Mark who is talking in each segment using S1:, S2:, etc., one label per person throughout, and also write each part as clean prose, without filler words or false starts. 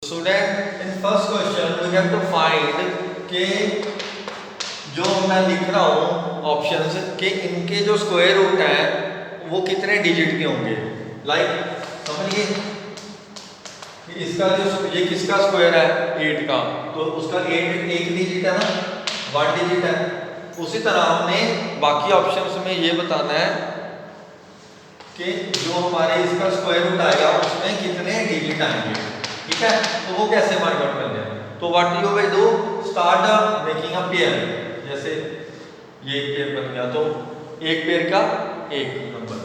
S1: Student in first question we have to find कि जो मैं लिख रहा हूँ ऑप्शंस के इनके जो स्क्वायर रूट हैं वो कितने डिजिट के होंगे। लाइक समझिए कि इसका जो ये किसका स्क्वायर है 8 का, तो उसका 8 एक डिजिट है ना, 1 डिजिट है। उसी तरह हमने बाकी ऑप्शंस में ये बताना है कि जो हमारे इसका स्क्वायर रूट आएगा उसमें कितने डिजिट आएंगे। ठीक है, तो वो कैसे फाइंड आउट करते हैं। तो what you will do, start making a pair. जैसे ये एक पेयर बन गया तो एक पेयर का एक number,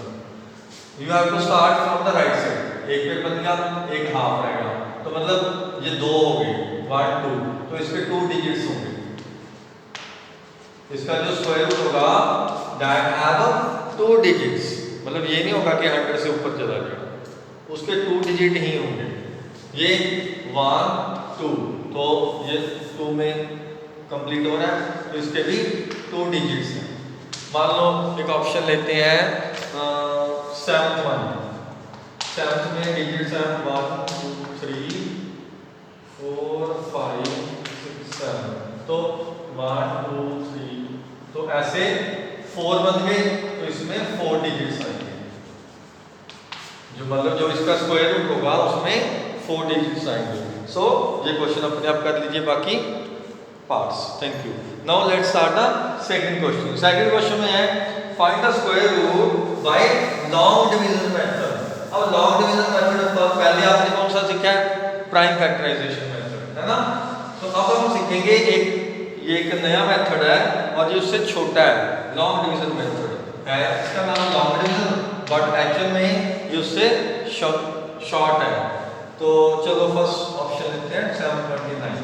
S1: you have to start from the right side. एक पेयर बन गया, एक हाफ रहेगा, तो मतलब ये 2 हो गए, 1 2, तो इसके 2 डिजिट्स होंगे। इसका जो स्क्वायर रूट होगा दैट हैव 2 डिजिट्स, मतलब ये नहीं होगा कि 100 से ऊपर चला गया, उसके 2 डिजिट ही होंगे। ये 1 2, तो ये 2 में कंप्लीट हो रहा है, तो इसके भी 2 डिजिट्स हैं। मान लो एक ऑप्शन लेते हैं 7th वन, 7th में डिजिट्स हैं 1 2 3 4 5 6 7, तो 1 2 3, तो ऐसे 4 बन गए, तो इसमें 4 डिजिट्स आएंगे। जो मतलब जो इसका स्क्वायर रूट होगा उसमें 4 डिजिट्स आएंगे। सो ये क्वेश्चन अपने आप कर लीजिए बाकी parts. Thank you. Now let's start the second question. Second question में है find the square root by long division method. अब लॉन्ग डिवीजन मेथड तो पहले आपने कौन सा सीखा है, प्राइम फैक्टराइजेशन मेथड, है ना। तो अब हम सीखेंगे ये एक नया मेथड है और ये उससे छोटा है, लॉन्ग डिवीजन मेथड है। इसका नाम लॉन्ग डिवीजन, बट एक्चुअल में ये उससे शॉर्ट है। तो चलो फर्स्ट ऑप्शन लेते हैं 729।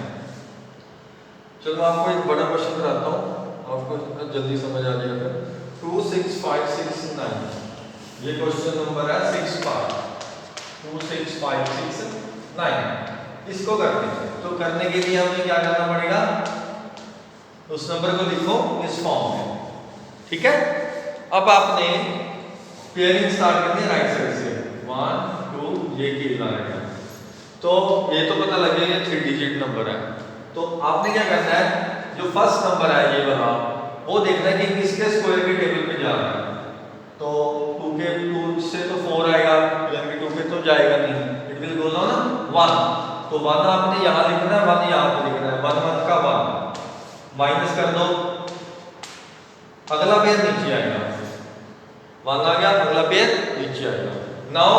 S1: चलो आपको एक बड़ा क्वेश्चन कराता हूँ, आपको जल्दी समझ आ जाएगा। 2 6 5 6 9, ये क्वेश्चन नंबर है 6 5, 2 6 5 6 9। इसको करते हैं, तो करने के लिए हमें क्या करना पड़ेगा, उस नंबर को लिखो इस फॉर्म में। ठीक है, अब आपने पेयरिंग स्टार्ट करनी है राइट साइड से, 1 2, ये केला है, तो ये तो पता लगेगा 3 डिजिट नंबर है। तो आपने क्या करना है, जो फर्स्ट नंबर है ये वाला, वो देखना है कि किसके स्क्वायर के टेबल पे जा रहा है। तो 2 के 2 से तो 4 आएगा, यानी कि 2 पे तो जाएगा नहीं, इट विल गो डाउन 1, तो 1 आपने यहाँ लिखना है, 1 यहाँ पे लिखना है, 1 1 का 1 माइनस कर दो, अगला पेयर नीचे आएगा, 1 आ गया, अगला पेयर नीचे आएगा। नाउ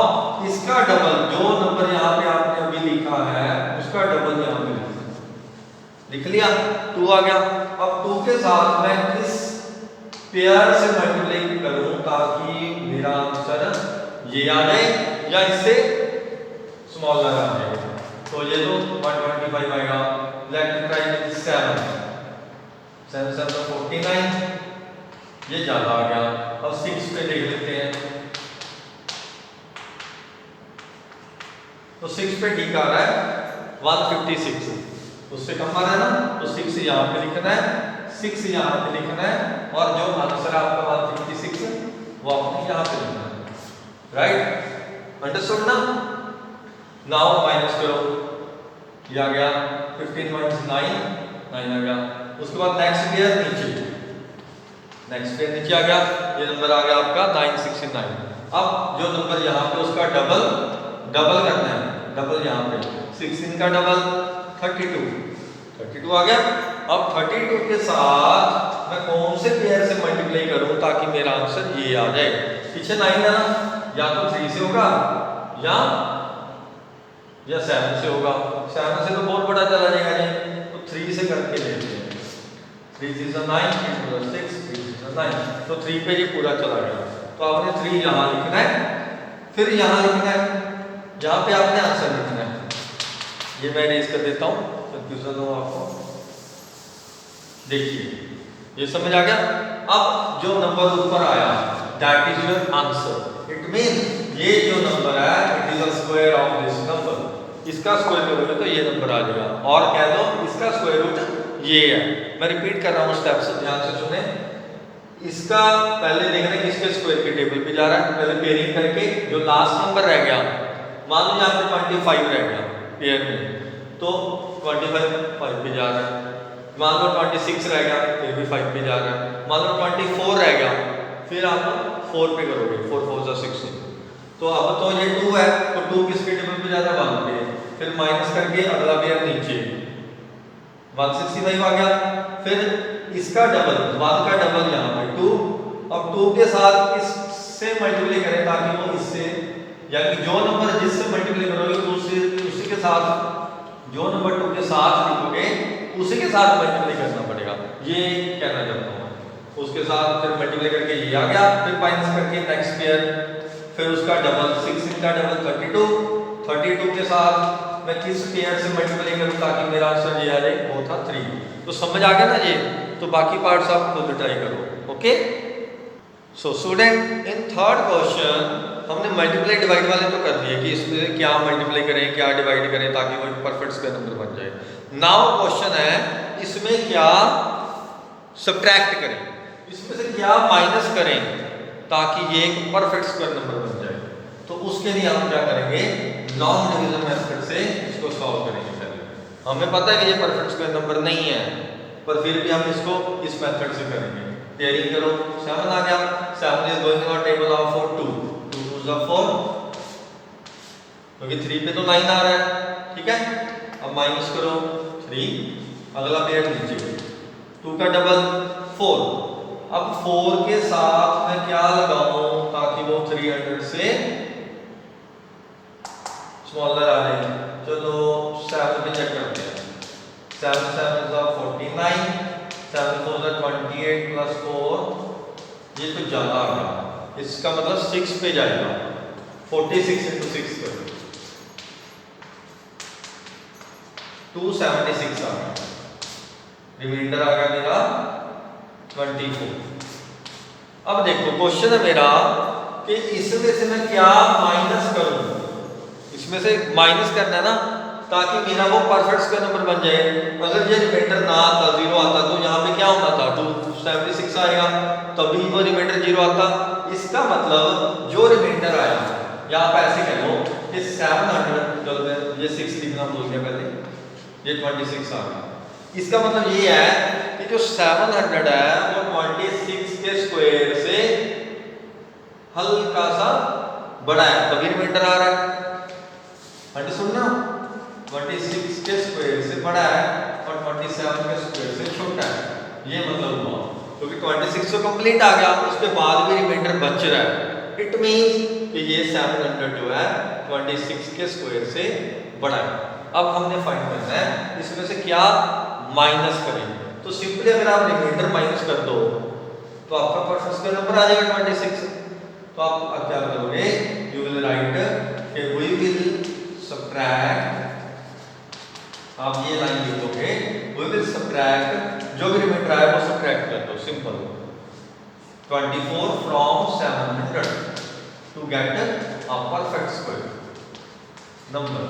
S1: इसका डबल, जो नंबर यहाँ पे आपने अभी लिखा है उसका डबल यहाँ पे लिख लिया, 2 आ गया। अब 2 के साथ मैं किस पेयर से मल्टीप्लाई करूं ताकि मेरा आंसर ये आ जाए या इससे स्मॉलर आ जाए। तो ये तो 125 आएगा। लेट ट्राई विद 7 7 7 49, ये ज्यादा आ गया। अब 6 पे देख लेते हैं, तो 6 पे ठीक आ रहा है 156, उससे कम आ रहा है ना, तो 6 यहाँ पे लिखना है, 6 यहाँ पे लिखना है, और जो आंसर आपका 156 वो आपने यहाँ पे लिखना है। राइट, अंडरस्टूड ना। नाउ माइनस करो, ये आ गया 15 माइनस 9 9 आ गया। उसके बाद नेक्स्ट पेयर नीचे, नेक्स्ट पेयर नीचे आ गया, ये नंबर आ गया आपका 969। अब जो नंबर यहाँ पे उसका डबल करना है, डबल यहाँ पे 16 का डबल 32 आ गया। अब 32 के साथ मैं कौन से पेयर से मल्टीप्लाई करूं ताकि मेरा आंसर ये आ जाए। पीछे 9 है ना, या तो 3 से होगा या 7 से होगा। 7 से तो बहुत बड़ा चला जाएगा जी, तो 3 से करके लेते हैं। 3 3 9, 3 2 6, 3 3 9, तो 3 पे ये पूरा चला गया। तो आपने 3 यहाँ लिखना है, फिर यहाँ लिखना है, जहाँ पे आपने आंसर लिखना है। ये मैं इरेज कर देता हूँ, कंफ्यूजन हो आपको। देखिए ये समझ आ गया। अब जो नंबर ऊपर आया that is your answer. It mean ये जो नंबर है it is the square of this number. इसका स्क्वायर करोगे तो ये नंबर आ जाएगा, और कह दो इसका स्क्वायर रूट ये है। मैं रिपीट कर रहा हूँ स्टेप्स, ध्यान से सुने। इसका पहले देखना है किसके स्क्वायर के टेबल पे जा रहा है, पहले पेयरिंग करके जो लास्ट नंबर रह गया, मान लो यहाँ पे 25 रह गया पेयर में, तो 25 5 पे जा रहा है। मान लो 26 रह गया, फिर भी 5 पे जा रहा है। मान लो 24 रह गया, फिर आप 4 पे करोगे, 4 4 जा 16। तो अब तो ये 2 है, तो 2 किसके टेबल पे जाता है, 1 पे। फिर माइनस करके अगला पेयर नीचे 165 आ गया। फिर इसका डबल, 1 का डबल यहाँ पे 2। अब 2 के साथ इससे मल्टीप्लाई करें ताकि वो इससे, यानी जो नंबर जिससे मल्टीप्लाई करोगे उसी के साथ, जो नंबर 2 के साथ लिखोगे उसी के साथ मल्टीप्लाई करना पड़ेगा, ये कहना चाहता हूँ। उसके साथ फिर मल्टीप्लाई करके ये आ गया, फिर माइनस करके नेक्स्ट पेयर, फिर उसका डबल 6 का डबल 32 के साथ मैं किस पेयर से मल्टीप्लाई करूँ ताकि मेरा आंसर ये आ जाए, वो था 3। तो समझ आ गया ना ये। तो बाकी पार्ट्स आप खुद ट्राई करो। Okay, so student in third question हमने मल्टीप्लाई डिवाइड वाले तो कर दिए कि इसमें क्या मल्टीप्लाई करें क्या डिवाइड करें ताकि वो एक परफेक्ट स्क्वायर नंबर बन जाए। नाउ क्वेश्चन है इसमें क्या सब्ट्रैक्ट करें, इसमें से क्या माइनस करें ताकि ये एक परफेक्ट स्क्वायर नंबर बन जाए। तो उसके लिए हम क्या करेंगे, लॉन्ग डिवीजन मेथड से इसको सॉल्व करेंगे। पहले हमें पता है कि ये परफेक्ट स्क्वायर नंबर नहीं है, पर फिर भी हम इसको इस मेथड से करेंगे। तैयारी करो। 7 आ गया, 7 is going on table of 4 2 2 2 जा 4, क्योंकि 3 पे तो 9 आ रहा है, ठीक है। अब माइनस करो 3, अगला पेयर नीचे 2 का डबल 4। अब 4 के साथ मैं क्या लगाऊं ताकि वो 300 से स्मॉलर आ जाए। चलो 7 पे चेक करते हैं। 7 7 is 49, 7 4 is 28 plus 4, ये तो ज्यादा आ गया, इसका मतलब 6 पे जाएगा। 46 into 6 करो, 276 आ गया। रिमाइंडर आ गया मेरा 24। अब देखो क्वेश्चन है मेरा कि इसमें से मैं क्या माइनस करूं, इसमें से माइनस करना है ना ताकि मेरा वो परफेक्ट स्क्वायर नंबर बन जाए। अगर ये रिमाइंडर ना आता, 0 आता, तो यहाँ पे क्या होता था, 276 आएगा, तभी वो रिमाइंडर 0 आता। इसका मतलब जो रिमाइंडर आया, या आप ऐसे कह लो कि 700, ये 6 लिखना भूल गया पहले, ये 26 आ गया। इसका मतलब ये है कि जो 700 है वो 26 के स्क्वायर से हल्का सा बड़ा है, तभी रिमाइंडर आ रहा है। सुनना, 26 के स्क्वायर से बड़ा है और 27 के स्क्वायर से छोटा है, ये मतलब हुआ। क्योंकि 26 तो कंप्लीट आ गया, उसके बाद भी रिमाइंडर बच रहा है। इट मींस कि ये 700 जो है 26 के स्क्वायर से बड़ा है। अब हमने फाइंड करना है इसमें से क्या माइनस करें। तो सिंपली अगर आप रिमाइंडर माइनस कर दो तो आपका परफेक्ट स्क्वायर नंबर आ जाएगा 26। तो आप क्या करोगे, यू विल राइट कि वी विल सब्ट्रैक्ट, आप ये लाइन लिखोगे, वी विल सब्ट्रैक्ट, जो भी रिमाइंडर आया वो सब्ट्रैक्ट कर दो, simple. 24 from 700 to get a perfect square number,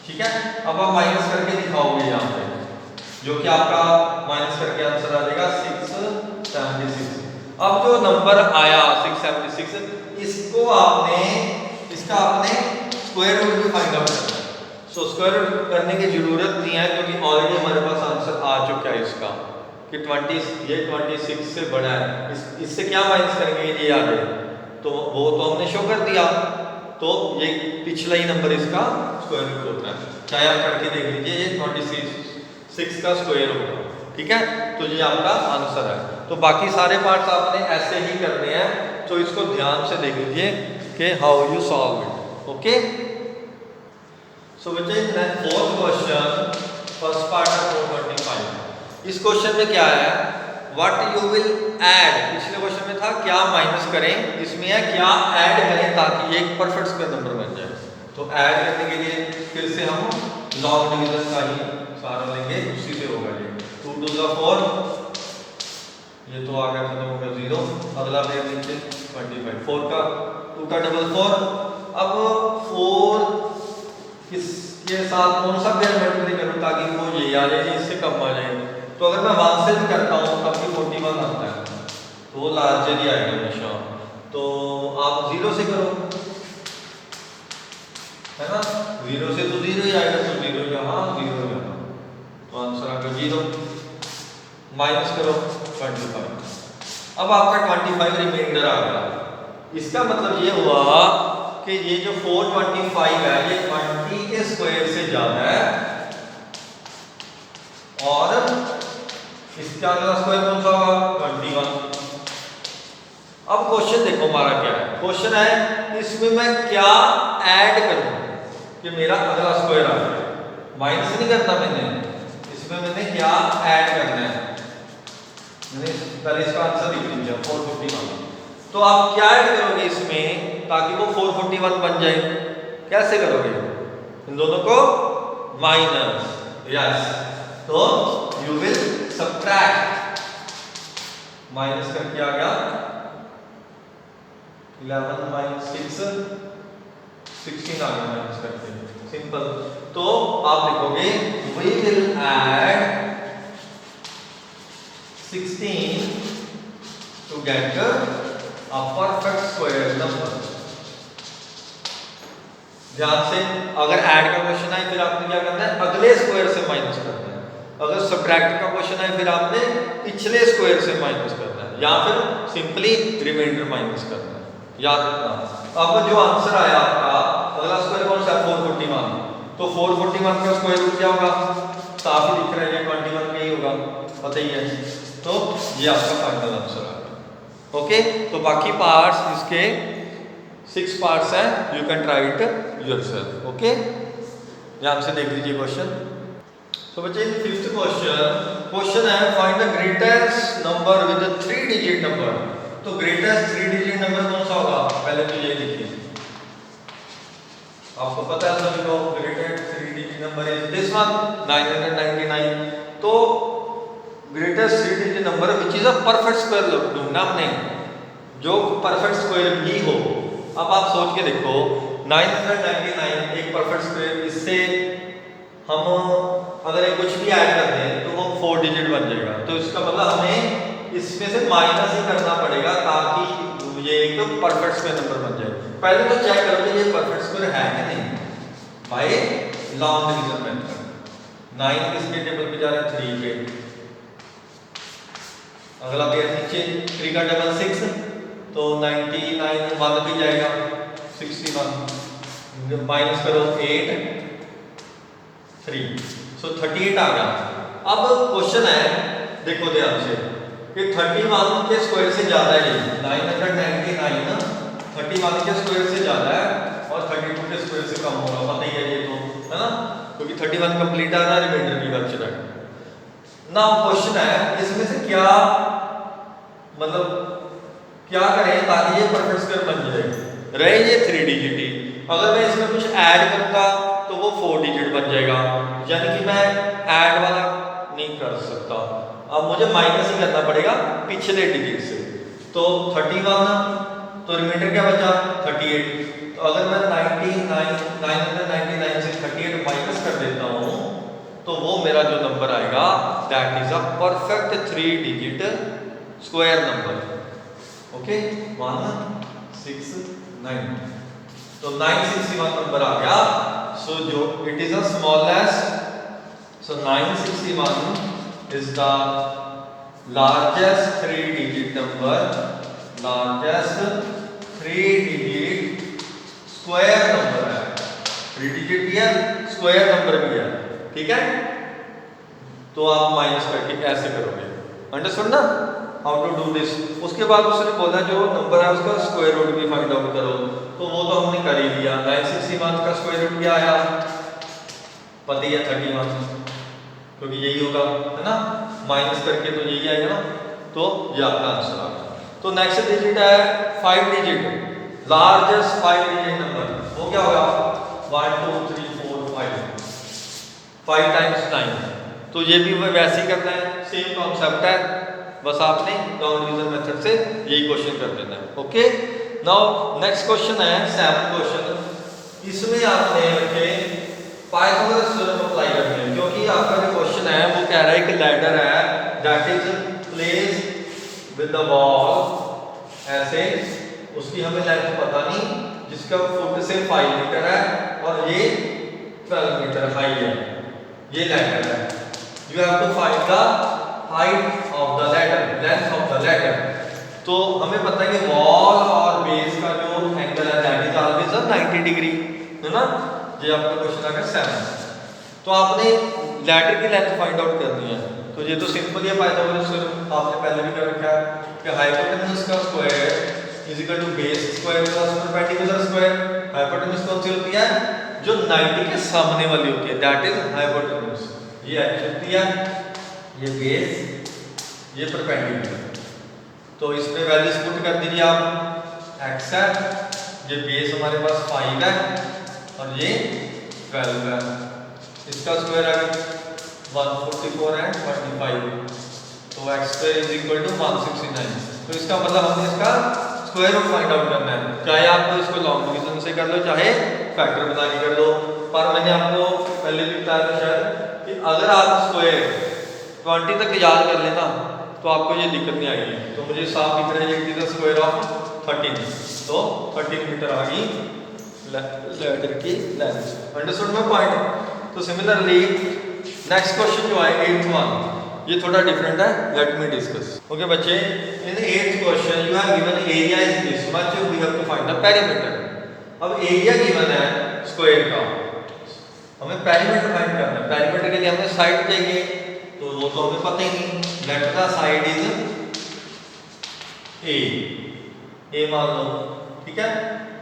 S1: ठीक है। अब आप माइनस करके दिखाओगे यहाँ पे, जो कि आपका माइनस करके आंसर आ जाएगा 676। अब जो नंबर आया 676, इसको इसका आपने स्क्वायर रूट भी फाइंड आउट करना है। सो स्क्वायर रूट करने की जरूरत नहीं है क्योंकि ऑलरेडी हमारे पास आंसर आ चुका है इसका कि 26 से बड़ा है। इससे क्या माइनस करेंगे, ये आ जाए, तो वो तो हमने शो कर दिया। तो ये पिछला ही नंबर इसका स्क्वायर रूट होता है, चाहे आप करके देख लीजिए, ये 26 का स्क्वायर होगा, ठीक है। तो ये आपका आंसर है। तो बाकी सारे पार्ट्स आपने ऐसे ही करने हैं, तो इसको ध्यान से देख लीजिए कि how you solve it. Okay, so बच्चे फोर्थ क्वेश्चन, फर्स्ट पार्ट है 425। इस क्वेश्चन में क्या है, व्हाट यू विल ऐड। पिछले क्वेश्चन में था क्या माइनस करें, इसमें है क्या ऐड करें ताकि ये एक परफेक्ट स्क्वायर नंबर बन जाए। तो ऐड करने के लिए फिर से हम लॉन्ग डिवीजन का ही सहारा लेंगे, उसी से होगा ये। 2 2 जा 4, ये तो आ गया, खत्म हो गया 0, अगला पेयर नीचे 25, 4 का 2 का डबल 4। अब 4 किसके साथ कौन सा पेयर मल्टीप्लाई करूं ताकि वो ये आ जाए, इससे कम आ जाए। तो अगर मैं 1 से भी करता हूँ तब भी 41 आता है, तो वो लार्जर ही आएगा हमेशा। तो आप 0 से करो, है ना, 0 से तो 0 ही आएगा, तो 0 यहाँ 0 माइनस करो 25। अब आपका 25 रिमाइंडर आ गया। इसका मतलब ये हुआ कि ये जो 425 है ये 20 के स्क्वायर से ज्यादा है और इसका अगला स्क्वायर कौन सा होगा 21। अब क्वेश्चन देखो हमारा क्या है। क्वेश्चन है इसमें मैं क्या ऐड करूं कि मेरा अगला स्क्वायर आ जाए। माइनस नहीं करना मैंने, इसमें मैंने क्या ऐड करना है। मैंने पहले इसका आंसर लिख लीजिए 451। तो आप क्या ऐड करोगे इसमें ताकि वो 441 बन जाए। कैसे करोगे? इन दोनों को माइनस, यस, तो यू विल सबट्रैक्ट। माइनस करके आ गया 11 माइनस 6 16 आ गया माइनस करके, सिंपल। तो आप लिखोगे we will add 16 to get a perfect square number। ध्यान से, अगर ऐड का क्वेश्चन आए फिर आपने क्या करना है अगले स्क्वायर से माइनस करना है। अगर सब्ट्रैक्ट का क्वेश्चन आए फिर आपने पिछले स्क्वायर से माइनस करना है या फिर सिंपली रिमाइंडर माइनस करना है। याद रखना। अब जो आंसर आया आपका अगला स्क्वायर कौन सा है 441। तो 441 का स्क्वायर रूट क्या होगा? साफ ही दिख रहा है 21 का ही होगा, पता ही है। तो ये आपका फाइनल आंसर आ गया। ओके, तो बाकी पार्ट्स इसके 6 पार्ट्स हैं, you can try it yourself. Okay, ध्यान से देख लीजिए क्वेश्चन। तो बच्चे फिफ्थ क्वेश्चन है find the greatest number with 3 digit number. तो ग्रेटेस्ट 3 डिजिट नंबर कौन सा होगा? पहले तो ये लिखिए, आपको पता है सभी को greatest 3 digit number is this one 999। तो greatest 3 digit number which is a perfect square ढूंढना हमने, जो परफेक्ट स्क्वायर भी हो। अब आप सोच के देखो 999 एक परफेक्ट स्क्वायर, इससे हम अगर कुछ भी ऐड कर दें तो वो 4 डिजिट बन जाएगा। तो इसका मतलब हमें इसमें से माइनस ही करना पड़ेगा ताकि ये एक परफेक्ट स्क्वायर नंबर बन जाए। पहले तो चेक करो कि ये परफेक्ट स्क्वायर है कि नहीं बाय लॉन्ग डिवीजन मेथड। 9 किसके टेबल पे जा रहा है 3 के। अगला पेयर नीचे 3 का डबल 6, तो 99 1 भी जाएगा 61 माइनस करो 8 3, सो 38 आ गया। अब क्वेश्चन है देखो ध्यान से कि 31 के स्क्वायर से ज्यादा है, 999 31 के स्क्वायर से ज्यादा है और 32 के स्क्वायर से कम होगा, पता ही है ये तो, है ना, क्योंकि 31 कंप्लीट आ रहा है, रिमाइंडर भी बच रहा है। नाउ क्वेश्चन है इसमें से क्या मतलब क्या करें ताकि ये परफेक्ट स्क्वायर बन जाए। रहे ये 3 डिजिट ही, अगर मैं इसमें कुछ ऐड करूंगा तो वो 4 डिजिट बन जाएगा, यानी कि मैं ऐड वाला नहीं कर सकता। अब मुझे माइनस ही करना पड़ेगा पिछले डिजिट से। तो 31 तो रिमाइंडर क्या बचा 38। तो अगर मैं 999 से 38 माइनस कर देता हूँ तो वो मेरा जो नंबर आएगा that is a perfect 3 digit square number. Okay 169, तो 961 नंबर आ गया। सो जो it is a smallest, so 961 is the largest 3 digit number, largest 3 digit square number है। 3 डिजिट भी है, स्क्वायर नंबर भी है, ठीक है। तो आप माइनस करके ऐसे करोगे, अंडरस्टूड ना हाउ टू डू दिस। उसके बाद उसने बोला जो नंबर है उसका स्क्वायर रूट भी फाइंड आउट करो, तो वो तो हमने कर ही लिया। 961 का स्क्वायर रूट क्या आया पता ही है 31, क्योंकि यही होगा, है ना, माइनस करके तो यही आएगा ना, तो ये आपका आंसर आ गया। तो नेक्स्ट डिजिट है 5 डिजिट, लार्जेस्ट 5 डिजिट नंबर, वो क्या होगा 1 2 3 4 5, 5 टाइम्स 9। तो ये भी वैसे ही करना है, सेम कॉन्सेप्ट है, बस आपने डाउन डिवीजन मेथड से यही क्वेश्चन कर देना है। ओके, नाउ नेक्स्ट क्वेश्चन है 7th क्वेश्चन। इसमें आपने रखे पाइथागोरस थ्योरम अप्लाई करना है, क्योंकि आपका जो क्वेश्चन है वो कह रहा है कि लैडर है that is placed with the wall ऐसे, उसकी हमें लेंथ पता नहीं, जिसका फुट से 5 मीटर है और ये 12 मीटर हाई है, ये लैडर है। You have to find the height of the ladder, length of the ladder. तो हमें पता है कि वॉल और बेस का जो एंगल है दैट इज ऑलवेज 90 डिग्री, है ना। ये आपका क्वेश्चन आ गया 7। तो आपने लेटर की लेंथ फाइंड आउट करनी है, तो ये तो सिंपल है, पाइथागोरस थ्योरम आपने पहले भी कर रखा है कि हाइपोटेनस का square is equal to base square plus perpendicular square. Hypotenuse कौन सी होती है? जो 90 के सामने वाली होती है, दैट इज हाइपोटेनस। ये एक्स होती है, ये बेस, ये परपेंडिकुलर। तो इसमें वैल्यूज पुट कर दीजिए आप। x है, ये बेस हमारे पास 5 है और ये 12 है। इसका स्क्वायर है 144 एंड 25, तो x square is equal to 169। तो इसका मतलब हमने इसका स्क्वायर रूट फाइंड आउट करना है, चाहे आप इसको लॉन्ग डिवीजन से कर लो चाहे फैक्टर बना के कर लो। पर मैंने आपको पहले भी बताया था शायद कि अगर आप स्क्वायर 20 तक याद कर लेना तो आपको ये दिक्कत नहीं आएगी। तो मुझे साफ दिख रहा है ये स्क्वायर ऑफ 13, तो 13 मीटर आ गई लेटर की लेंथ। Understood my point? तो सिमिलरली नेक्स्ट क्वेश्चन जो है 8th वन, ये थोड़ा डिफरेंट है, लेट मी डिस्कस। ओके बच्चे, in 8th question you have given area is this much, we have to find the perimeter. अब area given है square का, हमें पेरीमीटर फाइंड करना है। पेरीमीटर के लिए हमें साइड चाहिए, तो वो तो हमें पता ही नहीं। Let the side is a मान लो, ठीक है।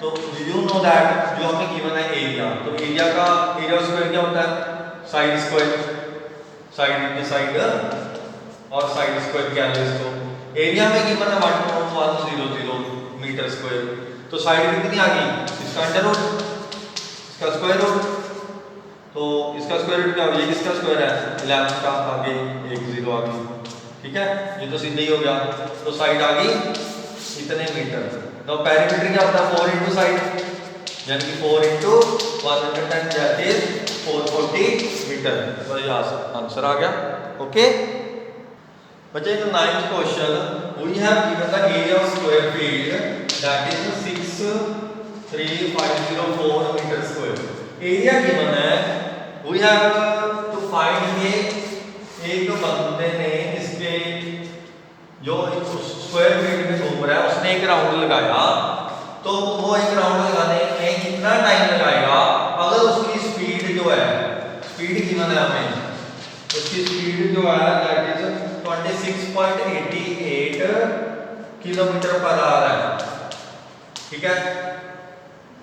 S1: तो यू नो दैट जो हमें गिवन है एरिया, तो एरिया का एरिया स्क्वायर क्या होता है? Side square, side into side और साइड स्क्वायर क्या है इसको। एरिया में गिवन है 1.100 मीटर स्क्वायर, तो साइड कितनी आ गई? इसका अंडर रूट, इसका स्क्वायर रूट, तो इसका स्क्वायर रूट क्या हो गया? इसका स्क्वायर है 11 का, आगे 1 0 आ गई, ठीक है। ये तो सीधे ही हो गया, तो साइड आ गई इतने मीटर। तो पेरीमीटर क्या होता है? 4 इंटू साइड, यानी कि 4 इंटू 110 दैट इज 440 मीटर। तो यहाँ से आंसर आ गया। ओके बच्चे, in 9th question we have given the area of square field that is 63504 metre square. Area given है, वी हैव टू फाइंड। ये एक बंदे ने इसके जो स्क्वायर फील्ड में घूम रहा है उसने एक राउंड लगाया, तो वो एक राउंड लगाने में कितना टाइम लगाएगा? अगर उसकी स्पीड जो है, स्पीड गिवन है हमें, उसकी स्पीड जो है that is 26.88 kilometre per hour है, ठीक है।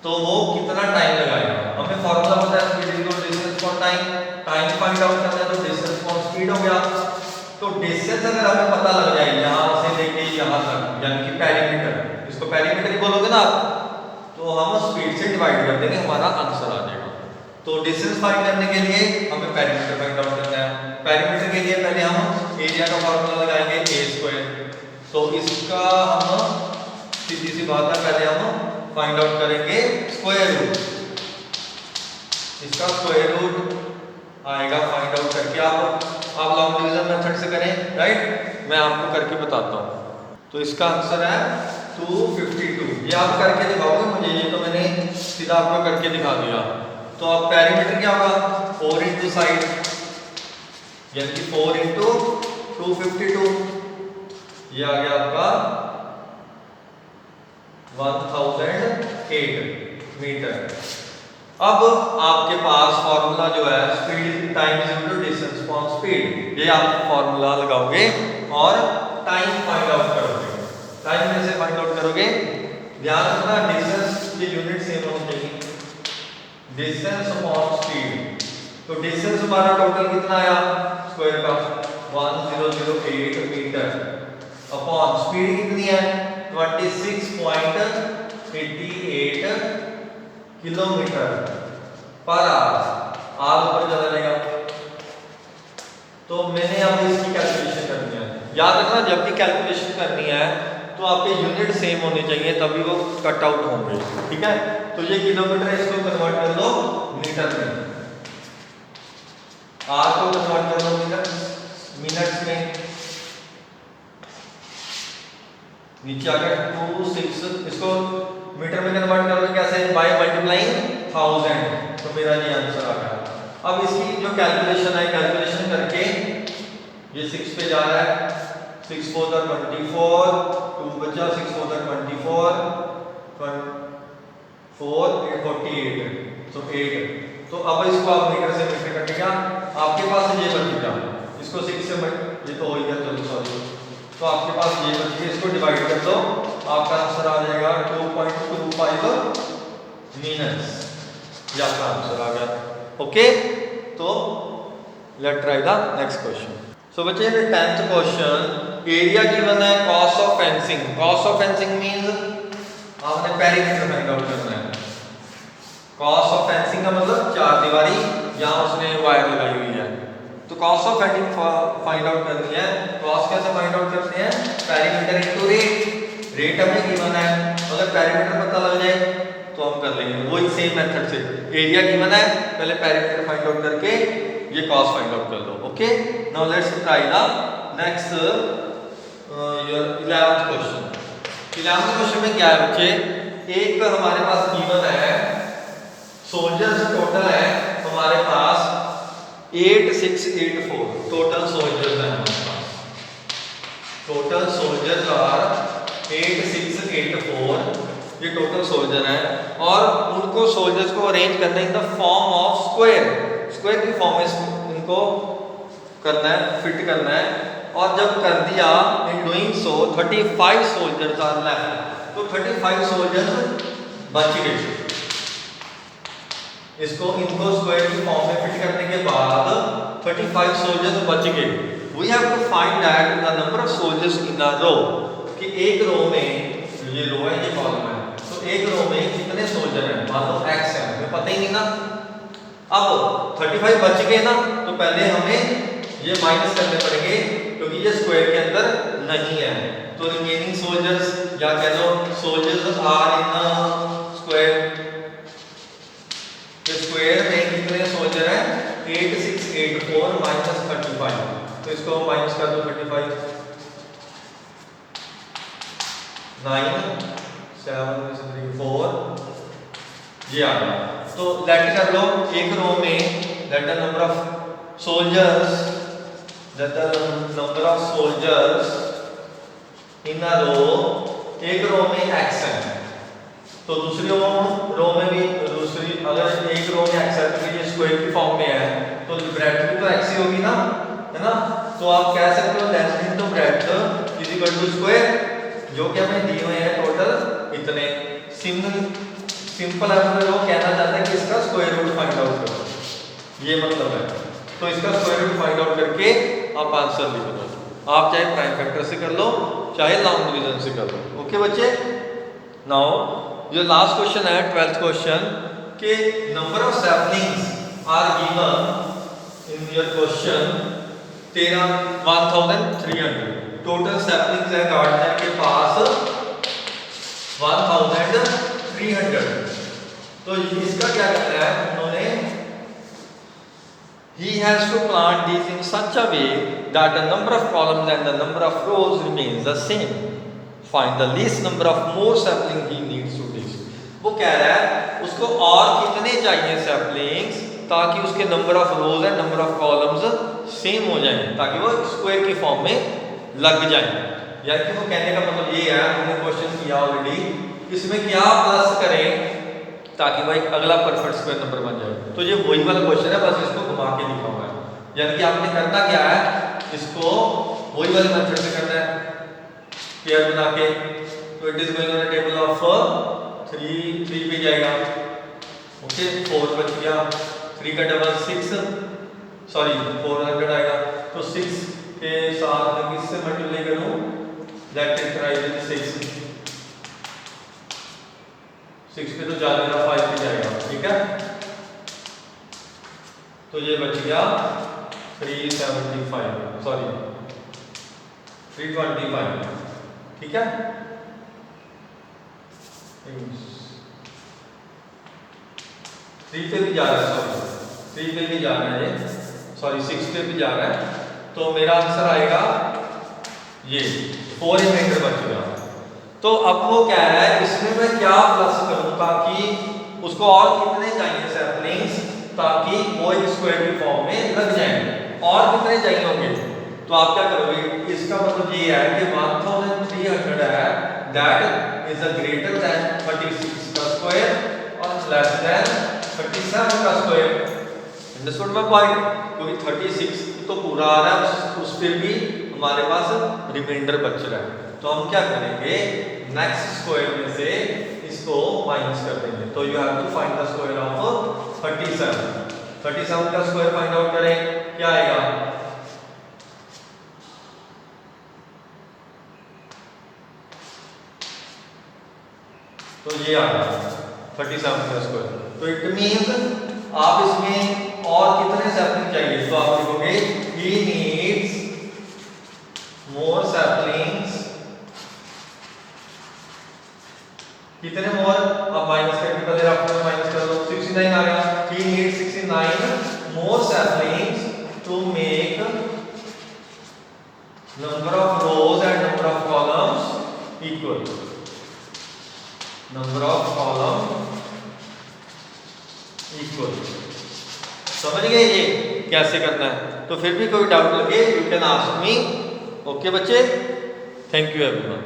S1: तो वो कितना टाइम लगाएगा? हमें फॉर्मूला पता है, speed equal distance for time. Time find out करना है तो डिस्टेंस फॉर स्पीड हो गया। तो डिस्टेंस अगर हमें पता लग जाए यहाँ से लेके यहाँ तक, यानी कि पेरीमीटर, इसको पेरीमीटर ही बोलोगे ना आप, तो हम स्पीड से डिवाइड कर देंगे, हमारा आंसर आ जाएगा। तो डिस्टेंस फाइंड करने के लिए हमें पेरीमीटर फाइंड आउट करना है। पेरीमीटर के लिए पहले हम एरिया का फॉर्मूला लगाएंगे a स्क्वायर। तो इसका हम सीधी सी बात है, पहले हम फाइंड आउट करेंगे स्क्वायर रूट। इसका स्क्वायर रूट आएगा फाइंड आउट करके आप लॉन्ग डिवीजन मेथड से करें, राइट। मैं आपको करके बताता हूँ। तो इसका आंसर है 252। ये आप करके दिखाओगे मुझे, ये तो मैंने सीधा आपको करके दिखा दिया। तो आप पेरीमीटर क्या होगा? 4 इंटू साइड, यानी कि 4 इंटू 252, ये आ गया आपका 1008 मीटर। अब आपके पास फॉर्मूला जो है speed time is equal to distance upon speed, ये आप फॉर्मूला लगाओगे और टाइम फाइंड आउट करोगे। टाइम कैसे फाइंड आउट करोगे? ध्यान रखना डिस्टेंस की यूनिट सेम होनी चाहिए, डिस्टेंस अपॉन स्पीड। तो डिस्टेंस हमारा टोटल कितना आया स्क्वायर का? 1008 मीटर अपॉन स्पीड कितनी है? 26.88 किलोमीटर पर आवर। आवर ऊपर चला जाएगा। तो मैंने अब इसकी कैलकुलेशन करनी है। याद रखना जब भी कैलकुलेशन करनी है तो आपके यूनिट सेम होने चाहिए, तभी वो कट आउट होंगे, ठीक है। तो ये किलोमीटर है, इसको कन्वर्ट कर लो मीटर में, आर को कन्वर्ट कर लो मिनट्स में। नीचे आ गया 26, इसको मीटर में कन्वर्ट करोगे कैसे? By multiplying 1000। तो मेरा ये आंसर आ गया। अब इसकी जो कैलकुलेशन है, कैलकुलेशन करके ये 6 पे जा रहा है, 6 4 24, 2 बचा, 6 4 24, 4 8 48, तो 8। तो अब इसको आप मीटर से मीटर कटेगा, आपके पास ये बचेगा, इसको 6 से ये तो हो गया, चलो सॉरी, तो आपके पास ये बचेगा, इसको डिवाइड कर दो, आपका आंसर आ जाएगा 2.25 मिनट्स, ये आपका आंसर आ गया। ओके, तो let's try the next question. So बच्चे, 10th क्वेश्चन, एरिया गिवन है cost of fencing. Cost of fencing means आपने पेरीमीटर फाइंड आउट करना है। कॉस्ट ऑफ फेंसिंग का मतलब चार दीवारी जहां उसने वायर लगाई हुई है, तो cost of fencing find out करनी है। कॉस्ट कैसे फाइंड आउट करते हैं? Perimeter into rate. रेट हमें गिवन है, अगर पेरीमीटर पता लग जाए तो हम कर लेंगे वही सेम मेथड से। एरिया गिवन है, पहले पेरीमीटर फाइंड आउट करके ये कॉस्ट फाइंड आउट कर लो। Okay, now let's try the next your 11th question. 11th question में क्या है बच्चे, एक हमारे पास गिवन है, सोल्जर्स टोटल है हमारे पास 8684, टोटल सोल्जर्स है हमारे पास, टोटल सोल्जर्स आर 8684, ये टोटल सोल्जर है, और उनको सोल्जर्स को अरेंज करना है in the form of square. Square की फॉर्म में इनको करना है, फिट करना है, और जब कर दिया, in doing so 35 soldiers are left, तो 35 सोल्जर्स बच गए। इसको इनको स्क्वायर की फॉर्म में फिट करने के बाद 35 सोल्जर्स बच गए। We have to find that the number of soldiers in a row, कि एक रो में, ये रो है ये कॉलम है, तो एक रो में कितने सोल्जर हैं, मान लो x है, हमें पता ही नहीं ना। अब 35 बच गए ना, तो पहले हमें ये माइनस करने पड़ेंगे क्योंकि ये स्क्वायर के अंदर नहीं है, तो रिमेनिंग सोल्जर्स या कह लो soldiers are in square. Square में कितने सोल्जर हैं? 8684 माइनस 35, तो इसको माइनस कर दो 35, 9 7 3 4, ये आ गया। तो लेट कर लो, एक रो में let the number of soldiers, let the number of soldiers in a row, एक रो में x है, तो दूसरी रो में भी दूसरी, अगर एक रो में x है तो ये स्क्वायर की फॉर्म में है, तो ब्रेड्थ भी तो x ही होगी ना, है ना। तो आप कह सकते हो length into breadth is equal to square, जो कि हमें दिए हुए हैं टोटल इतने। सिंपल है, वो कहना चाहता है कि इसका स्क्वायर रूट फाइंड आउट करो, ये मतलब है। तो इसका स्क्वायर रूट फाइंड आउट करके आप आंसर लिख दो, आप चाहे प्राइम फैक्टर से कर लो चाहे लॉन्ग डिवीजन से कर लो। ओके बच्चे, नाउ ये लास्ट क्वेश्चन है 12th क्वेश्चन, के number of saplings are given in your question 1300 total saplings है गार्डनर के पास 1300। तो इसका क्या कहना है उन्होंने, he has to plant these in such a way that the number of columns and the number of rows remains the same. Find the least number of more sapling he needs to reach. वो कह रहा है उसको और कितने चाहिए saplings ताकि उसके number of rows and number of columns same हो जाएं, ताकि वो स्क्वायर की फॉर्म में लग जाए। यानी कि वो कहने का मतलब ये है, हमने क्वेश्चन किया ऑलरेडी, इसमें क्या प्लस करें ताकि भाई अगला परफेक्ट स्क्वायर नंबर बन जाए। तो ये वही वाला क्वेश्चन है, बस इसको घुमा के लिखा हुआ है। यानी कि आपने करना क्या है, इसको वही वाले मेथड से करना है, पेयर बना के। तो it is going on the table of 3 पे जाएगा, ओके 4 बच गया, 3 का डबल 6, सॉरी 400 आएगा, तो 6 के साथ मैं किससे मल्टीप्लाई करूं, दैट इज राइट विद 6 पे तो जा मेरा 5 पे जाएगा, ठीक है। तो ये बच गया 375, सॉरी 325, ठीक है। 3 पे भी जा रहा है, सॉरी 3 पे भी जा रहा है ये, सॉरी 6 पे भी जा रहा है, तो मेरा आंसर आएगा ये 4 रिमाइंडर बचेगा। तो अब वो कह रहा है इसमें मैं क्या प्लस करूं ताकि उसको और कितने चाहिए सैपलिंग्स ताकि वो एक स्क्वायर की फॉर्म में लग जाए, और कितने चाहिए होंगे, तो आप क्या करोगे, इसका मतलब ये है कि 1300 है, that is a greater than 36 का स्क्वायर और लेस देन 37 का स्क्वायर। Understood my point? क्योंकि 36 तो पूरा आ रहा है, उस पे भी हमारे पास रिमाइंडर बच रहा है, तो हम क्या करेंगे, नेक्स्ट स्क्वायर में से इसको माइनस कर देंगे। तो you have to find the square of 37। 37 का स्क्वायर फाइंड आउट करें, क्या आएगा, तो ये आ गया 37 का स्क्वायर। तो इट मींस आप इसमें और कितने सैपलिंग चाहिए, तो आप लिखोगे ही नीड्स मोर सैपलिंग्स, कितने मोर, आप माइनस करके पहले आपको माइनस कर दो, 69 आ गया, he needs 69 more saplings to make number of rows and number of columns equal, number of column equal. समझ गए ये कैसे करना है? तो फिर भी कोई डाउट लगे, you can ask me. Okay बच्चे, थैंक यू एवरीवन।